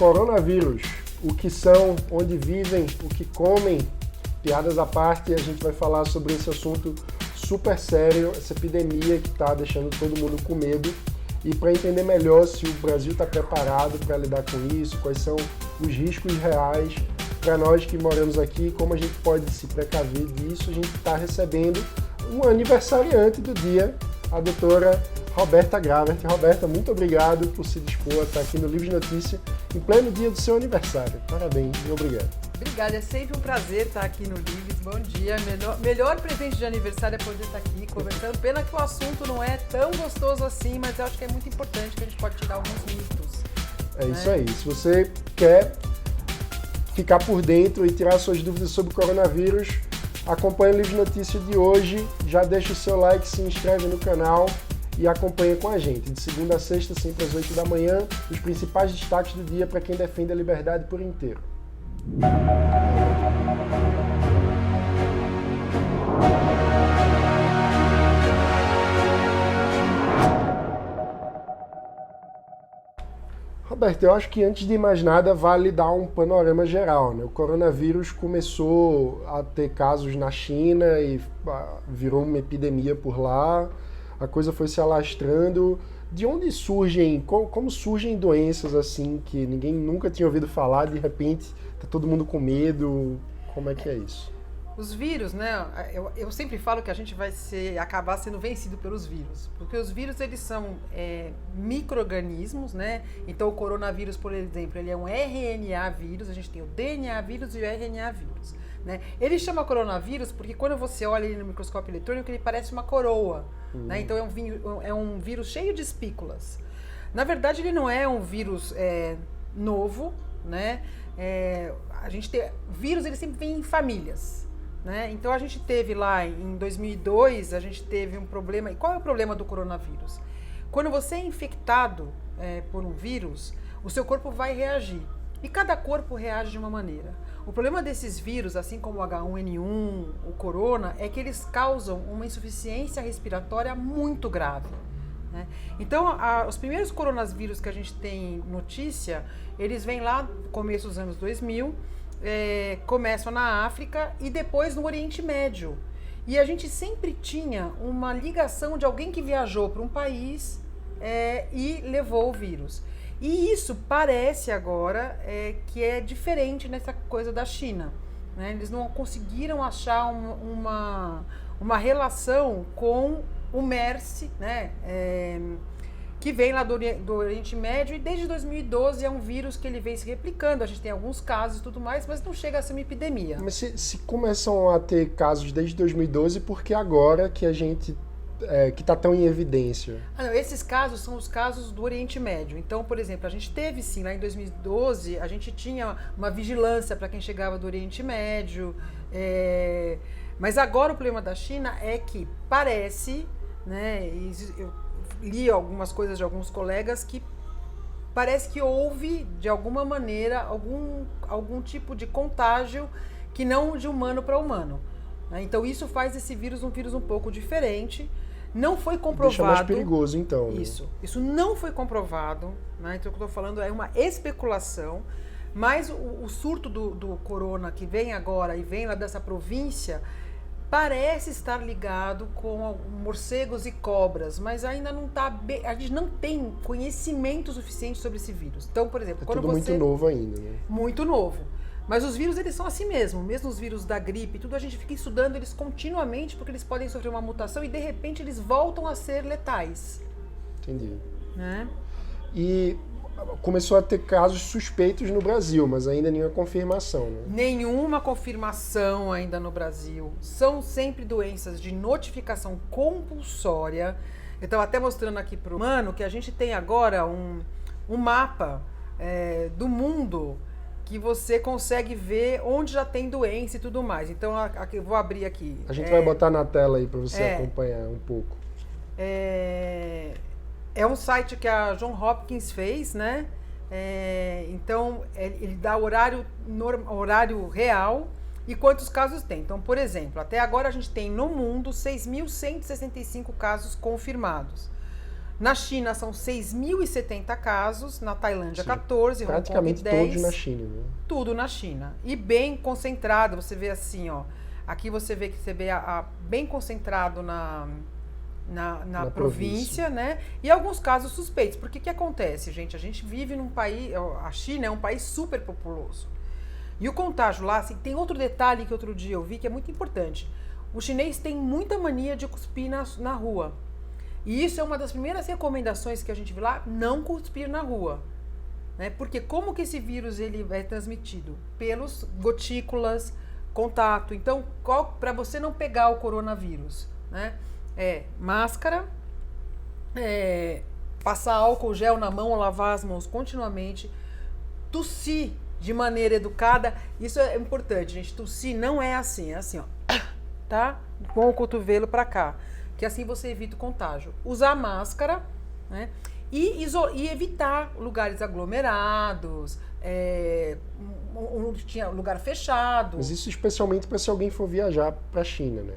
Coronavírus. O que são, onde vivem, o que comem. Piadas à parte, a gente vai falar sobre esse assunto super sério, essa epidemia que está deixando todo mundo com medo. E para entender melhor se o Brasil está preparado para lidar com isso, quais são os riscos reais para nós que moramos aqui, como a gente pode se precaver disso, a gente está recebendo um aniversariante do dia, a doutora Roberta Gravert. Roberta, muito obrigado por se dispor a estar aqui no Livros de Notícia em pleno dia do seu aniversário. Parabéns e obrigado. Obrigada, é sempre um prazer estar aqui no Livros. Bom dia, melhor presente de aniversário é poder estar aqui conversando. Pena que o assunto não é tão gostoso assim, mas eu acho que é muito importante que a gente pode tirar alguns mitos. É isso aí. Se você quer ficar por dentro e tirar suas dúvidas sobre o coronavírus, acompanhe o Livro de Notícia de hoje, já deixa o seu like, se inscreve no canal e acompanha com a gente. De segunda a sexta, sempre às 8 da manhã, os principais destaques do dia para quem defende a liberdade por inteiro. Roberto, eu acho que antes de mais nada vale dar um panorama geral, né? O coronavírus começou a ter casos na China e virou uma epidemia por lá, a coisa foi se alastrando. De onde surgem, como surgem doenças assim que ninguém nunca tinha ouvido falar, de repente tá todo mundo com medo? Como é que é isso? Os vírus, né? Eu sempre falo que a gente vai acabar sendo vencido pelos vírus, porque os vírus eles são micro-organismos, né? Então o coronavírus, por exemplo, ele é um RNA vírus, a gente tem o DNA vírus e o RNA vírus, né? Ele chama coronavírus porque quando você olha ele no microscópio eletrônico ele parece uma coroa, né? Então é um vírus cheio de espículas. Na verdade ele não é um vírus novo, né? A gente tem vírus, ele sempre vem em famílias. Né? Então a gente teve lá em 2002, a gente teve um problema. E qual é o problema do coronavírus? Quando você é infectado por um vírus, o seu corpo vai reagir. E cada corpo reage de uma maneira. O problema desses vírus, assim como o H1N1, o corona, é que eles causam uma insuficiência respiratória muito grave. Né? Então, os primeiros coronavírus que a gente tem notícia, eles vêm lá no começo dos anos 2000, começam na África e depois no Oriente Médio. E a gente sempre tinha uma ligação de alguém que viajou para um país e levou o vírus. E isso parece agora que é diferente nessa coisa da China. Né? Eles não conseguiram achar uma relação com o MERS, né? Que vem lá do Oriente Médio, e desde 2012 é um vírus que ele vem se replicando. A gente tem alguns casos e tudo mais, mas não chega a ser uma epidemia. Mas se começam a ter casos desde 2012, por que agora que a gente que está tão em evidência? Não, esses casos são os casos do Oriente Médio. Então, por exemplo, a gente teve sim, lá em 2012, a gente tinha uma vigilância para quem chegava do Oriente Médio, mas agora o problema da China é que parece, né, eu li algumas coisas de alguns colegas que parece que houve, de alguma maneira, algum tipo de contágio que não de humano para humano. Né? Então isso faz esse vírus um vírus um pouco diferente. Não foi comprovado. Deixa mais perigoso, então. Né? Isso não foi comprovado. Né? Então o que eu estou falando é uma especulação. Mas o surto do corona que vem agora e vem lá dessa província parece estar ligado com morcegos e cobras, mas ainda não está bem, a gente não tem conhecimento suficiente sobre esse vírus. Então, por exemplo, quando tudo muito novo ainda, né? Muito novo. Mas os vírus, eles são assim mesmo os vírus da gripe, tudo a gente fica estudando eles continuamente, porque eles podem sofrer uma mutação e de repente eles voltam a ser letais. Entendi. Né? E começou a ter casos suspeitos no Brasil, mas ainda nenhuma confirmação, né? Nenhuma confirmação ainda no Brasil. São sempre doenças de notificação compulsória. Eu estava até mostrando aqui para o Mano que a gente tem agora um mapa do mundo que você consegue ver onde já tem doença e tudo mais. Então, eu vou abrir aqui. A gente vai botar na tela aí para você acompanhar um pouco. É um site que a John Hopkins fez, né? Então, ele dá horário real e quantos casos tem. Então, por exemplo, até agora a gente tem no mundo 6.165 casos confirmados. Na China são 6.070 casos, na Tailândia Sim. 14, praticamente Hong Kong 10. todos na China, né? Tudo na China. E bem concentrado, você vê assim, ó. Aqui você vê bem concentrado na província, né? E alguns casos suspeitos. Porque o que acontece, gente? A gente vive num país, a China é um país super populoso. E o contágio lá, assim, tem outro detalhe que outro dia eu vi que é muito importante. O chinês tem muita mania de cuspir na rua. E isso é uma das primeiras recomendações que a gente vê lá, não cuspir na rua. Né? Porque como que esse vírus ele é transmitido? Pelos gotículas, contato. Então, para você não pegar o coronavírus, né? Máscara, passar álcool gel na mão ou lavar as mãos continuamente, tossir de maneira educada. Isso é importante, gente. Tossir não é assim, ó, tá? Com o cotovelo para cá, que assim você evita o contágio. Usar máscara, né? E evitar lugares aglomerados, onde tinha lugar fechado. Mas isso especialmente para se alguém for viajar para a China, né?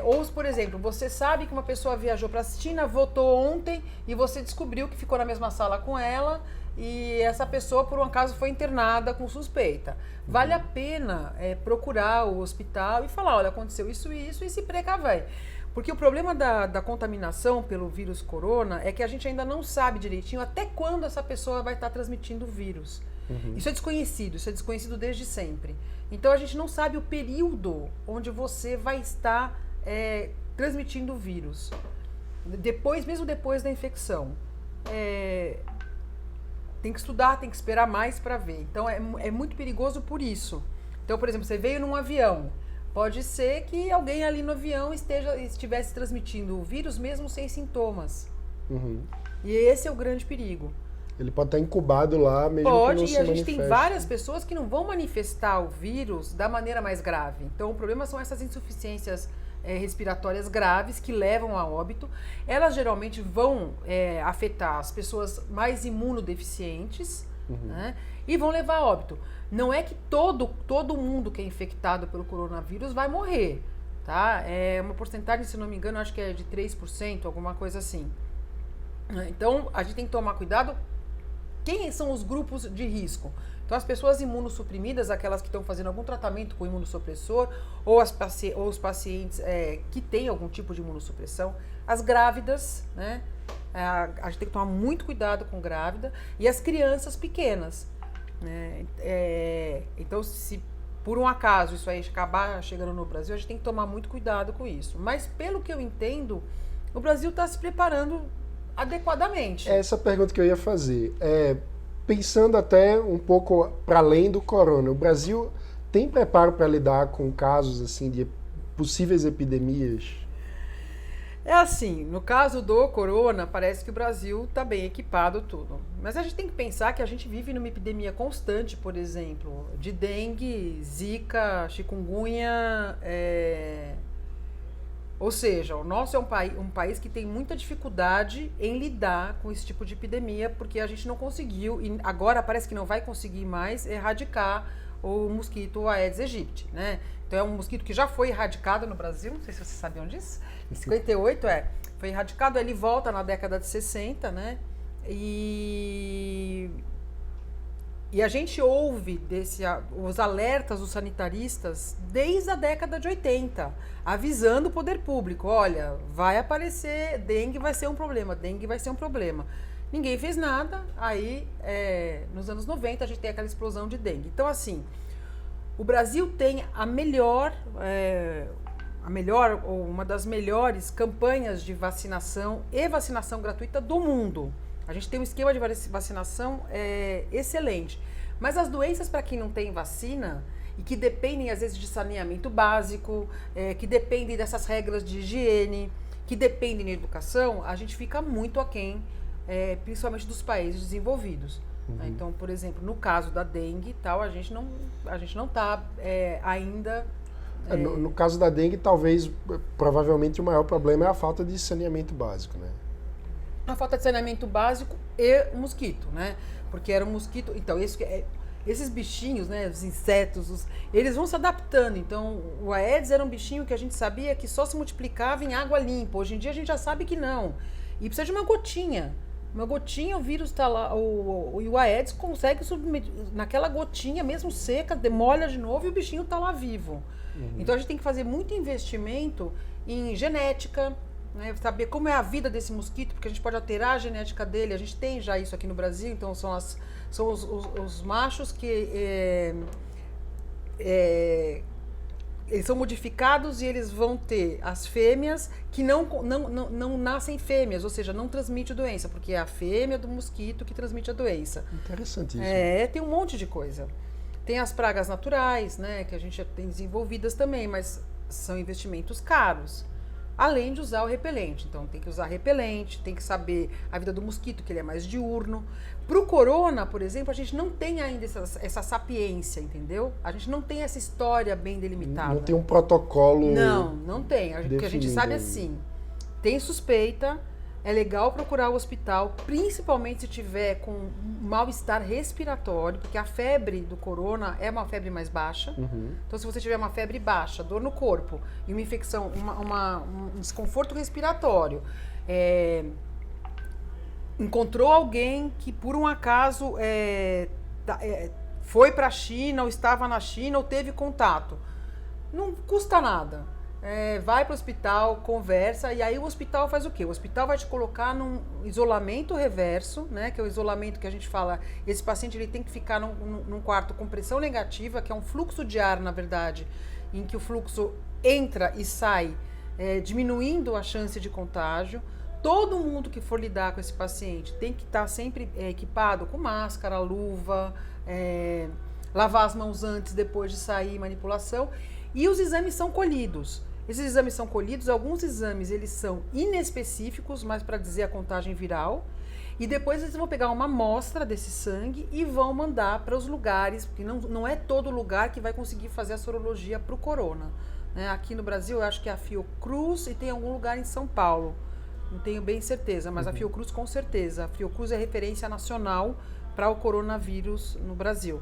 Ou, por exemplo, você sabe que uma pessoa viajou para a China, votou ontem e você descobriu que ficou na mesma sala com ela e essa pessoa, por um acaso, foi internada com suspeita. Vale a pena procurar o hospital e falar, olha, aconteceu isso e isso, e se precaver. Porque o problema da contaminação pelo vírus corona é que a gente ainda não sabe direitinho até quando essa pessoa vai estar transmitindo o vírus. Isso é desconhecido desde sempre. Então a gente não sabe o período onde você vai estar transmitindo o vírus. Mesmo depois da infecção. Tem que estudar, tem que esperar mais para ver. Então é muito perigoso por isso. Então, por exemplo, você veio num avião. Pode ser que alguém ali no avião estivesse transmitindo o vírus mesmo sem sintomas. E esse é o grande perigo. Ele pode estar incubado lá mesmo que não se manifeste. E a gente tem várias pessoas que não vão manifestar o vírus da maneira mais grave. Então, o problema são essas insuficiências respiratórias graves que levam a óbito. Elas geralmente vão afetar as pessoas mais imunodeficientes, né? E vão levar a óbito. Não é que todo mundo que é infectado pelo coronavírus vai morrer, tá? É uma porcentagem, se não me engano, acho que é de 3%, alguma coisa assim. Então, a gente tem que tomar cuidado. Quem são os grupos de risco? Então, as pessoas imunossuprimidas, aquelas que estão fazendo algum tratamento com imunossupressor, ou os pacientes que têm algum tipo de imunossupressão, as grávidas, né? A gente tem que tomar muito cuidado com grávida, e as crianças pequenas. Né? Então, se por um acaso isso aí acabar chegando no Brasil, a gente tem que tomar muito cuidado com isso. Mas, pelo que eu entendo, o Brasil está se preparando adequadamente. Essa pergunta que eu ia fazer. Pensando até um pouco para além do corona, o Brasil tem preparo para lidar com casos assim de possíveis epidemias? Assim, no caso do corona, parece que o Brasil está bem equipado, tudo. Mas a gente tem que pensar que a gente vive numa epidemia constante, por exemplo, de dengue, zika, chikungunya. Ou seja, o nosso é um país que tem muita dificuldade em lidar com esse tipo de epidemia, porque a gente não conseguiu, e agora parece que não vai conseguir mais erradicar o mosquito Aedes aegypti, né? Então é um mosquito que já foi erradicado no Brasil, não sei se vocês sabiam disso, em 58 foi erradicado, ele volta na década de 60, né? E a gente ouve os alertas dos sanitaristas desde a década de 80, avisando o poder público, olha, vai aparecer, dengue vai ser um problema, dengue vai ser um problema. Ninguém fez nada, aí nos anos 90 a gente tem aquela explosão de dengue. Então, assim, o Brasil tem ou uma das melhores campanhas de vacinação e vacinação gratuita do mundo. A gente tem um esquema de vacinação excelente. Mas as doenças para quem não tem vacina e que dependem, às vezes, de saneamento básico, que dependem dessas regras de higiene, que dependem da educação, a gente fica muito aquém, principalmente dos países desenvolvidos. Né? Então, por exemplo, no caso da dengue e tal, a gente não está ainda... No caso da dengue, provavelmente o maior problema é a falta de saneamento básico, né? A falta de saneamento básico e o mosquito, né? Porque era um mosquito... Então, esses bichinhos, né, os insetos, eles vão se adaptando. Então, o Aedes era um bichinho que a gente sabia que só se multiplicava em água limpa. Hoje em dia a gente já sabe que não. E precisa de uma gotinha. Uma gotinha, o vírus está lá, o Aedes consegue submeter, naquela gotinha, mesmo seca, demolha de novo e o bichinho está lá vivo. Então a gente tem que fazer muito investimento em genética, né, saber como é a vida desse mosquito, porque a gente pode alterar a genética dele. A gente tem já isso aqui no Brasil, então são os machos que eles são modificados e eles vão ter as fêmeas que não nascem fêmeas, ou seja, não transmite a doença, porque é a fêmea do mosquito que transmite a doença. Interessante isso. Tem um monte de coisa. Tem as pragas naturais, né, que a gente já tem desenvolvidas também, mas são investimentos caros. Além de usar o repelente. Então tem que usar repelente, tem que saber a vida do mosquito, que ele é mais diurno. Para o corona, por exemplo, a gente não tem ainda essa sapiência, entendeu? A gente não tem essa história bem delimitada. Não tem um protocolo. Não tem. O que a gente sabe é assim, tem suspeita, é legal procurar o hospital, principalmente se tiver com mal-estar respiratório, porque a febre do corona é uma febre mais baixa. Então, se você tiver uma febre baixa, dor no corpo e uma infecção, um desconforto respiratório, encontrou alguém que por um acaso foi para a China ou estava na China ou teve contato, não custa nada. Vai para o hospital, conversa, e aí o hospital faz o quê? O hospital vai te colocar num isolamento reverso, né? Que é o isolamento que a gente fala, esse paciente ele tem que ficar num quarto com pressão negativa, que é um fluxo de ar, na verdade, em que o fluxo entra e sai, diminuindo a chance de contágio. Todo mundo que for lidar com esse paciente tem que estar sempre equipado com máscara, luva, lavar as mãos antes, depois de sair, manipulação. E os exames são colhidos. Esses exames são colhidos, alguns exames eles são inespecíficos, mas para dizer a contagem viral. E depois eles vão pegar uma amostra desse sangue e vão mandar para os lugares, porque não é todo lugar que vai conseguir fazer a sorologia para o corona. Né? Aqui no Brasil, eu acho que é a Fiocruz e tem algum lugar em São Paulo. Não tenho bem certeza, mas a Fiocruz com certeza. A Fiocruz é referência nacional para o coronavírus no Brasil.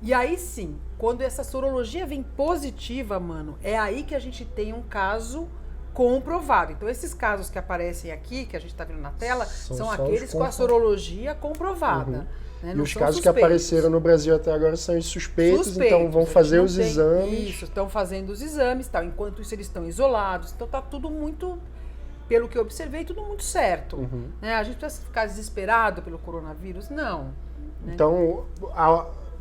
E aí sim, quando essa sorologia vem positiva, mano, é aí que a gente tem um caso comprovado. Então esses casos que aparecem aqui, que a gente está vendo na tela, são aqueles com a sorologia comprovada. Né? E os casos que apareceram no Brasil até agora são os suspeitos, então vão fazer os exames. Isso, estão fazendo os exames, tal. Enquanto isso eles estão isolados, então tá tudo muito, pelo que eu observei, tudo muito certo. Né? A gente precisa ficar desesperado pelo coronavírus? Não. Né? Então,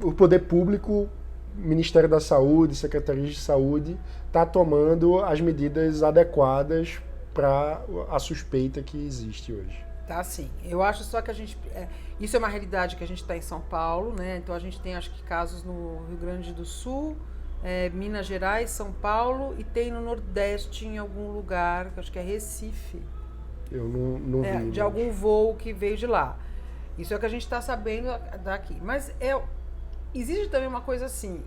o poder público, Ministério da Saúde, Secretaria de Saúde, está tomando as medidas adequadas para a suspeita que existe hoje. Tá, sim. Eu acho só que a gente... isso é uma realidade que a gente está em São Paulo, né? Então a gente tem, acho que, casos no Rio Grande do Sul, Minas Gerais, São Paulo, e tem no Nordeste, em algum lugar, que acho que é Recife. Eu não vi. De algum voo que veio de lá. Isso é o que a gente está sabendo daqui. Mas existe também uma coisa assim,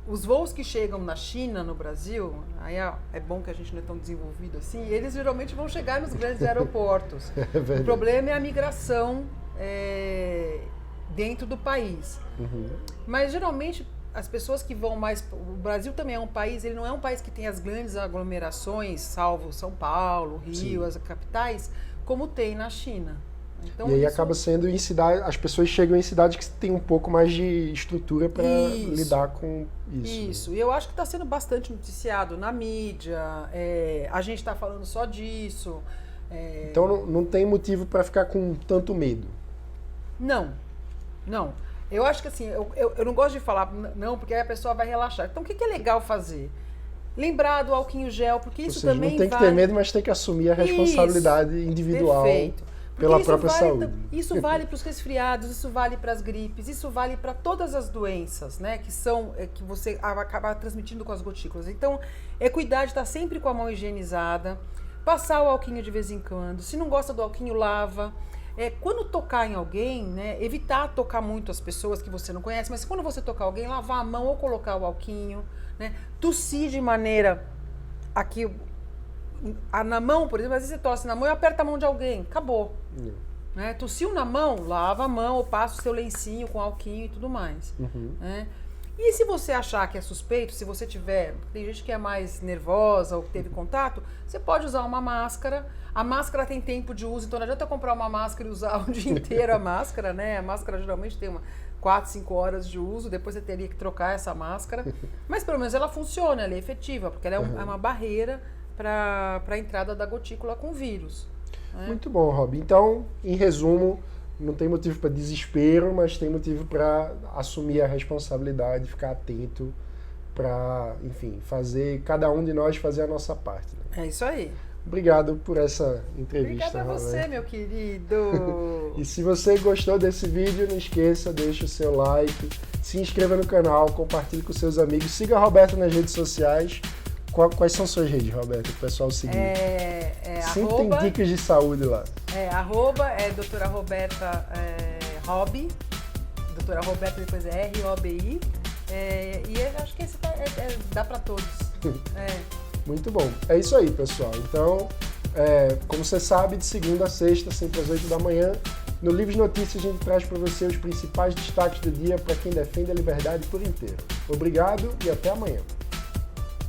os voos que chegam na China, no Brasil, aí é bom que a gente não é tão desenvolvido assim, eles geralmente vão chegar nos grandes aeroportos. O problema é a migração dentro do país. Mas geralmente as pessoas que vão mais... O Brasil também é um país, ele não é um país que tem as grandes aglomerações, salvo São Paulo, Rio, Sim. As capitais, como tem na China. Então, e aí acaba sendo em cidade, as pessoas chegam em cidades que têm um pouco mais de estrutura para lidar com isso. Isso, e eu acho que está sendo bastante noticiado na mídia, a gente está falando só disso. Então não tem motivo para ficar com tanto medo. Não. Eu acho que assim, eu não gosto de falar não, porque aí a pessoa vai relaxar. Então o que é legal fazer? Lembrar do álcool gel, porque isso também não tem que ter medo, mas tem que assumir a responsabilidade individual. Perfeito. Pela própria saúde. Isso vale para os resfriados, isso vale para as gripes, isso vale para todas as doenças, né? Que você acaba transmitindo com as gotículas. Então, cuidar de estar sempre com a mão higienizada, passar o alquinho de vez em quando. Se não gosta do alquinho, lava. Quando tocar em alguém, né? Evitar tocar muito as pessoas que você não conhece, mas quando você tocar alguém, lavar a mão ou colocar o alquinho, né? Tossir de maneira aqui... na mão, por exemplo, às vezes você tosse na mão e aperta a mão de alguém, acabou. Né? Tossiu na mão, lava a mão ou passa o seu lencinho com alquinho e tudo mais. Né? E se você achar que é suspeito, se você tiver, tem gente que é mais nervosa ou que teve contato, você pode usar uma máscara. A máscara tem tempo de uso, então não adianta comprar uma máscara e usar o dia inteiro a máscara, né? A máscara geralmente tem 4, 5 horas de uso, depois você teria que trocar essa máscara. Mas pelo menos ela funciona, ela é efetiva, porque ela é uma barreira para a entrada da gotícula com vírus. Né? Muito bom, Rob. Então, em resumo, não tem motivo para desespero, mas tem motivo para assumir a responsabilidade, ficar atento para, enfim, cada um de nós fazer a nossa parte. Né? É isso aí. Obrigado por essa entrevista. Obrigada a você, meu querido. E se você gostou desse vídeo, não esqueça, deixa o seu like, se inscreva no canal, compartilhe com seus amigos, siga a Roberta nas redes sociais. Quais são suas redes, Roberta, para o pessoal seguir? Sempre tem dicas de saúde lá. Doutora Roberta Robi, doutora Roberta depois é R-O-B-I, e acho que esse dá para todos. Muito bom. É isso aí, pessoal. Então, como você sabe, de segunda a sexta, sempre às 8 da manhã, no Livros Notícias a gente traz para você os principais destaques do dia para quem defende a liberdade por inteiro. Obrigado e até amanhã.